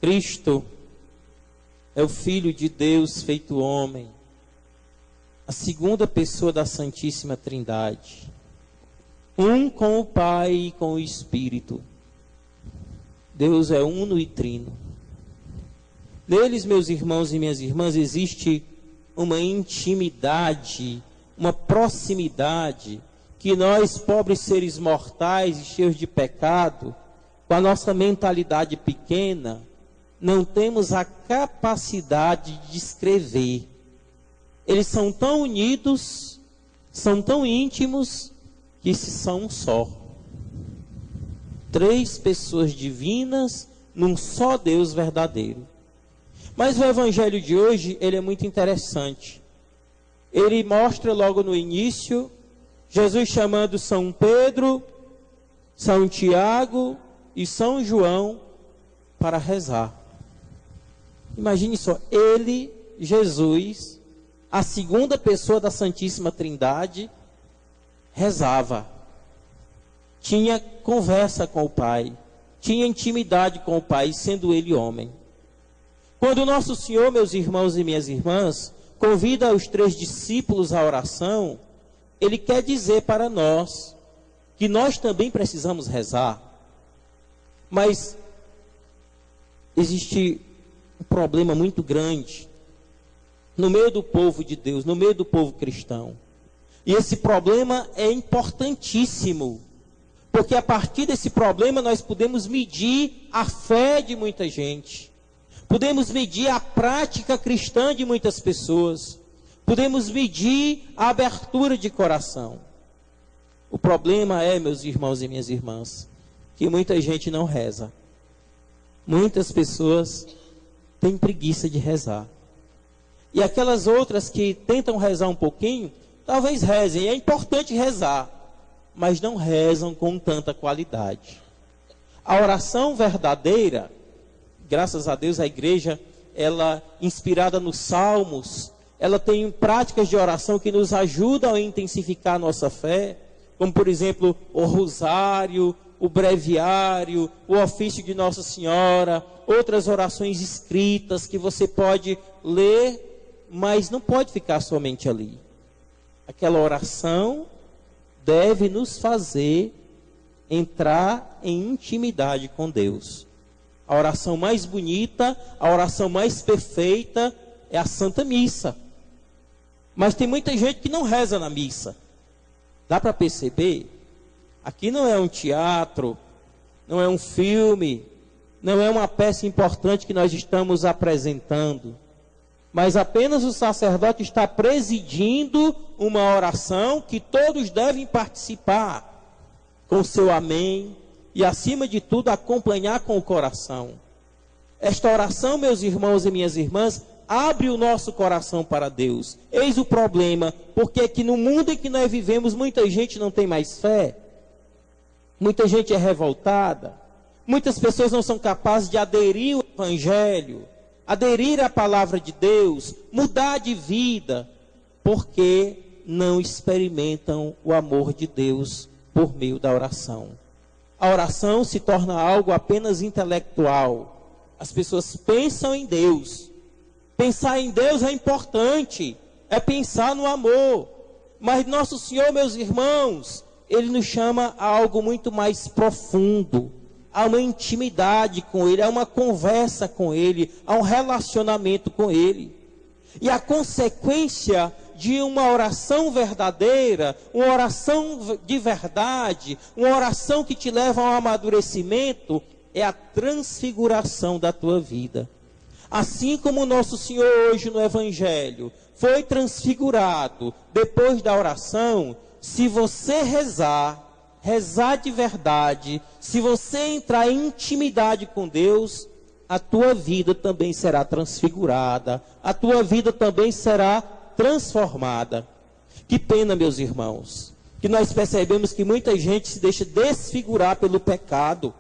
Cristo é o Filho de Deus feito homem, a segunda pessoa da Santíssima Trindade, um com o Pai e com o Espírito. Deus é uno e trino. Neles, meus irmãos e minhas irmãs, existe uma intimidade, uma proximidade, que nós, pobres seres mortais e cheios de pecado, com a nossa mentalidade pequena, não temos a capacidade de descrever. Eles são tão unidos, são tão íntimos, que se são um só. Três pessoas divinas num só Deus verdadeiro. Mas o evangelho de hoje, ele é muito interessante. Ele mostra logo no início, Jesus chamando São Pedro, São Tiago e São João para rezar. Imagine só, ele, Jesus, a segunda pessoa da Santíssima Trindade, rezava. Tinha conversa com o Pai, tinha intimidade com o Pai, sendo ele homem. Quando o nosso Senhor, meus irmãos e minhas irmãs, convida os três discípulos à oração, ele quer dizer para nós que nós também precisamos rezar. Mas existe um problema muito grande no meio do povo de Deus, no meio do povo cristão. E esse problema é importantíssimo, porque a partir desse problema nós podemos medir a fé de muita gente, podemos medir a prática cristã de muitas pessoas, podemos medir a abertura de coração. O problema é, meus irmãos e minhas irmãs, que muita gente não reza. Muitas pessoas têm preguiça de rezar. E aquelas outras que tentam rezar um pouquinho, talvez rezem. É importante rezar, mas não rezam com tanta qualidade. A oração verdadeira, graças a Deus, a igreja, ela, inspirada nos salmos, ela tem práticas de oração que nos ajudam a intensificar a nossa fé, como, por exemplo, o rosário, o breviário, o ofício de Nossa Senhora, outras orações escritas que você pode ler, mas não pode ficar somente ali. Aquela oração deve nos fazer entrar em intimidade com Deus. A oração mais bonita, a oração mais perfeita é a Santa Missa. Mas tem muita gente que não reza na missa. Dá para perceber? Aqui não é um teatro, não é um filme, não é uma peça importante que nós estamos apresentando. Mas apenas o sacerdote está presidindo uma oração que todos devem participar com seu amém e, acima de tudo, acompanhar com o coração. Esta oração, meus irmãos e minhas irmãs, abre o nosso coração para Deus. Eis o problema, porque que no mundo em que nós vivemos, muita gente não tem mais fé, muita gente é revoltada, muitas pessoas não são capazes de aderir ao Evangelho, aderir à palavra de Deus, mudar de vida, porque não experimentam o amor de Deus por meio da oração. A oração se torna algo apenas intelectual. As pessoas pensam em Deus. Pensar em Deus é importante, é pensar no amor. Mas nosso Senhor, meus irmãos, Ele nos chama a algo muito mais profundo, a uma intimidade com Ele, a uma conversa com Ele, a um relacionamento com Ele. E a consequência de uma oração verdadeira, uma oração de verdade, uma oração que te leva ao amadurecimento, é a transfiguração da tua vida. Assim como o nosso Senhor hoje no Evangelho foi transfigurado depois da oração, se você rezar de verdade, se você entrar em intimidade com Deus, a tua vida também será transfigurada, a tua vida também será transformada. Que pena, meus irmãos, que nós percebemos que muita gente se deixa desfigurar pelo pecado.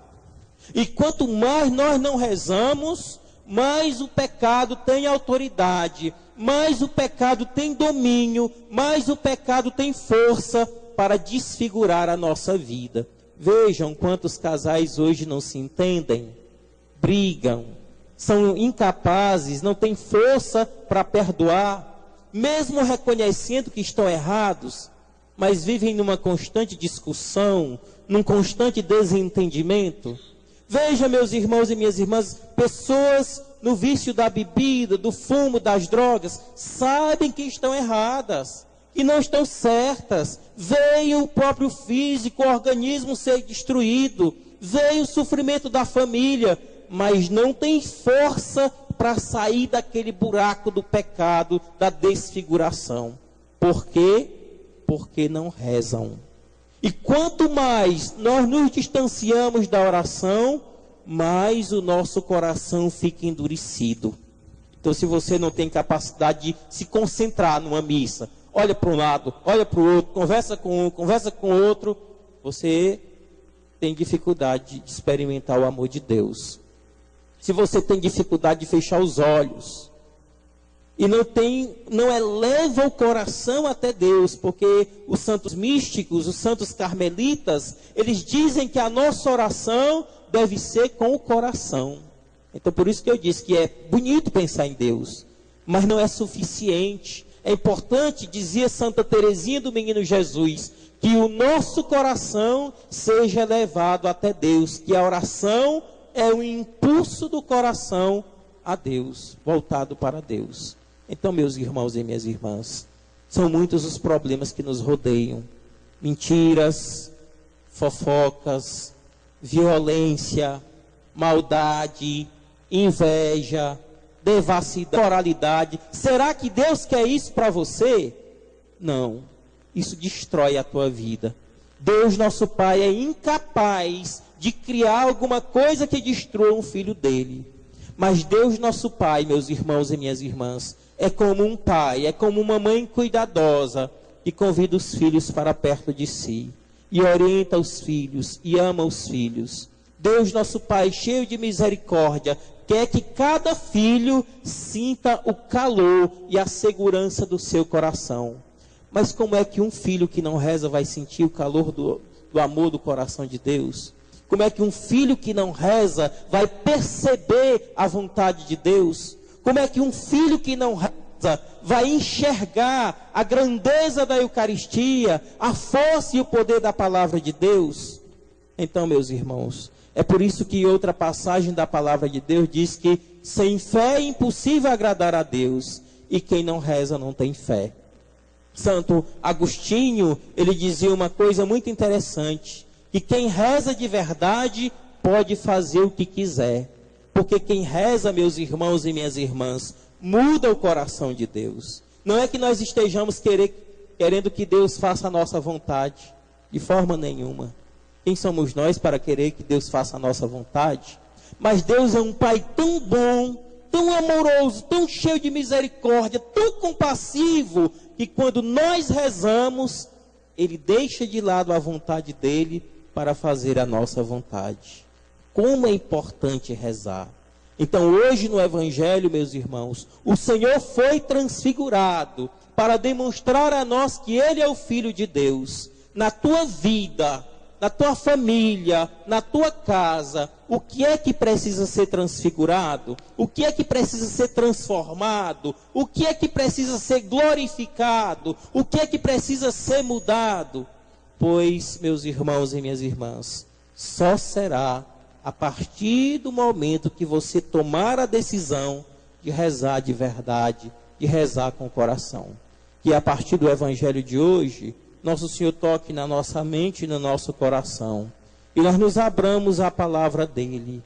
E quanto mais nós não rezamos, mais o pecado tem autoridade, mais o pecado tem domínio, mais o pecado tem força para desfigurar a nossa vida. Vejam quantos casais hoje não se entendem, brigam, são incapazes, não têm força para perdoar, mesmo reconhecendo que estão errados, mas vivem numa constante discussão, num constante desentendimento. Veja, meus irmãos e minhas irmãs, pessoas no vício da bebida, do fumo, das drogas, sabem que estão erradas, que não estão certas. Veio o próprio físico, o organismo ser destruído, veio o sofrimento da família, mas não tem força para sair daquele buraco do pecado, da desfiguração. Por quê? Porque não rezam. E quanto mais nós nos distanciamos da oração, mais o nosso coração fica endurecido. Então, se você não tem capacidade de se concentrar numa missa, olha para um lado, olha para o outro, conversa com um, conversa com o outro, você tem dificuldade de experimentar o amor de Deus. Se você tem dificuldade de fechar os olhos e não eleva o coração até Deus, porque os santos místicos, os santos carmelitas, eles dizem que a nossa oração deve ser com o coração. Então, por isso que eu disse que é bonito pensar em Deus, mas não é suficiente. É importante, dizia Santa Teresinha do Menino Jesus, que o nosso coração seja levado até Deus, que a oração é o impulso do coração a Deus, voltado para Deus. Então, meus irmãos e minhas irmãs, são muitos os problemas que nos rodeiam. Mentiras, fofocas, violência, maldade, inveja, devassidão, moralidade. Será que Deus quer isso para você? Não. Isso destrói a tua vida. Deus, nosso Pai, é incapaz de criar alguma coisa que destrua um filho dele. Mas Deus, nosso Pai, meus irmãos e minhas irmãs, é como um pai, é como uma mãe cuidadosa que convida os filhos para perto de si e orienta os filhos e ama os filhos. Deus, nosso Pai, cheio de misericórdia, quer que cada filho sinta o calor e a segurança do seu coração. Mas como é que um filho que não reza vai sentir o calor do amor do coração de Deus? Como é que um filho que não reza vai perceber a vontade de Deus? Como é que um filho que não reza vai enxergar a grandeza da Eucaristia, a força e o poder da palavra de Deus? Então, meus irmãos, é por isso que outra passagem da palavra de Deus diz que sem fé é impossível agradar a Deus, e quem não reza não tem fé. Santo Agostinho, ele dizia uma coisa muito interessante, que quem reza de verdade pode fazer o que quiser, porque quem reza, meus irmãos e minhas irmãs, muda o coração de Deus. Não é que nós estejamos querendo que Deus faça a nossa vontade, de forma nenhuma. Quem somos nós para querer que Deus faça a nossa vontade? Mas Deus é um Pai tão bom, tão amoroso, tão cheio de misericórdia, tão compassivo, que quando nós rezamos, Ele deixa de lado a vontade dEle para fazer a nossa vontade. Como é importante rezar. Então hoje no Evangelho, meus irmãos, o Senhor foi transfigurado para demonstrar a nós que Ele é o Filho de Deus. Na tua vida, na tua família, na tua casa, o que é que precisa ser transfigurado? O que é que precisa ser transformado? O que é que precisa ser glorificado? O que é que precisa ser mudado? Pois, meus irmãos e minhas irmãs, só será a partir do momento que você tomar a decisão de rezar de verdade, de rezar com o coração. Que a partir do Evangelho de hoje, Nosso Senhor toque na nossa mente e no nosso coração. E nós nos abramos à palavra dEle.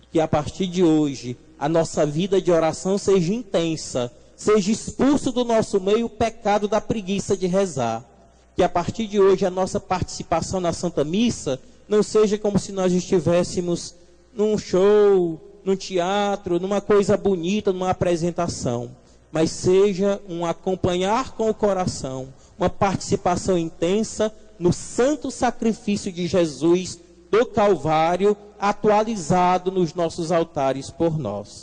Que a partir de hoje, a nossa vida de oração seja intensa, seja expulso do nosso meio o pecado da preguiça de rezar. Que a partir de hoje, a nossa participação na Santa Missa não seja como se nós estivéssemos num show, num teatro, numa coisa bonita, numa apresentação. Mas seja um acompanhar com o coração, uma participação intensa no santo sacrifício de Jesus do Calvário, atualizado nos nossos altares por nós.